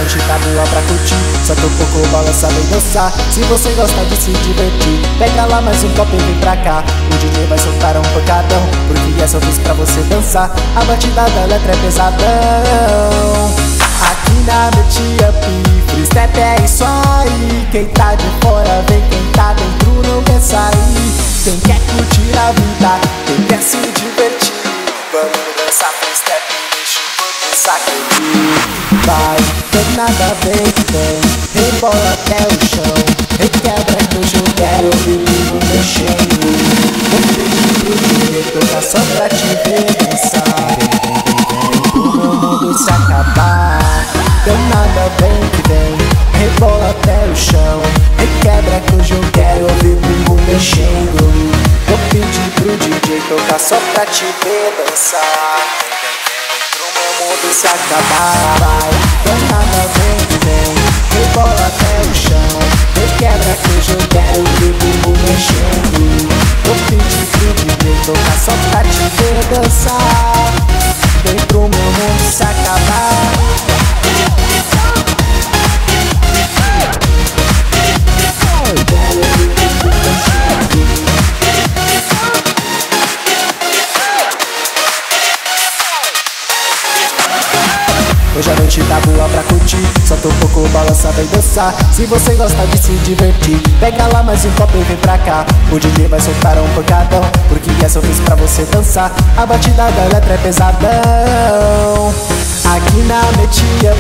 noite tá boa pra curtir, só tô um pouco balançado e dançar. Se você gosta de se divertir, pega lá mais um copo e vem pra cá. O DJ vai soltar um pancadão, porque é só vez pra você dançar. A batida da letra é pesadão. Aqui na Metia Pi, step é isso aí. Quem tá de fora vem, quem tá dentro não quer sair. Quem quer curtir a vida, quem quer se divertir, vamos dançar freestep e deixa o corpo sacudir. Vai, tem nada bem que vem, rebola até o chão, requebra que hoje eu quero ouvir tudo mexendo. Vou pedir pro DJ tocar só pra te ver dançar. Vem pro meu mundo se acabar. Tem nada bem que vem, rebola até o chão, requebra que hoje eu quero ouvir bumbum mexendo. Vou pedir pro DJ tocar só pra te ver dançar. Pro meu mundo se acabar. Vai, tem nada bem que vem, rebola até o chão, requebra que hoje eu quero ouvir bumbum mexendo. Vou pedir pro DJ tocar só pra te ver dançar. Vem pro meu mundo se acabar. Hoje a noite tá boa pra curtir, só tô um pouco balançado e dançar. Se você gosta de se divertir, pega lá mais um copo e vem pra cá. O DJ vai soltar um pancadão, porque é só vez pra você dançar. A batida da letra é pesadão. Aqui na Metia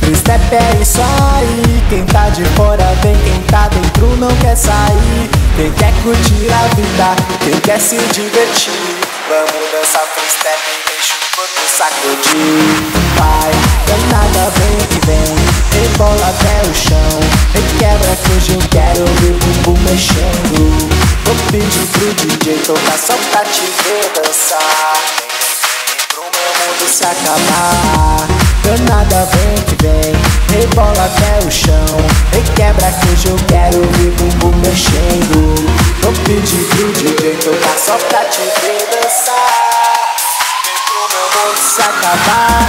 Pi, step é isso aí. Quem tá de fora vem, quem tá dentro não quer sair. Quem quer curtir a vida, quem quer se divertir, vamos dançar freestep e deixa o corpo sacudir. Vai, tem nada bem que vem, rebola até o chão, requebra que hoje eu quero ouvir bumbum mexendo. Vou pedir pro DJ tocar só pra te ver dançar. Pro meu mundo se acabar. Tem nada bem que vem, rebola até o chão, requebra que hoje eu quero ouvir bumbum mexendo. Vou pedir pro DJ tocar só pra te ver dançar. Vem pro meu mundo se acabar.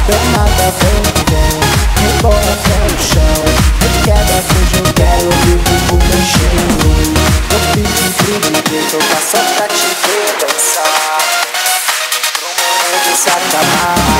Tem nada bem que vem, rebola até o chão, requebra que hoje eu quero ouvir o bumbum mexendo. Vou pedir pro DJ tocar só pra te ver dançar. Pro meu mundo se acabar.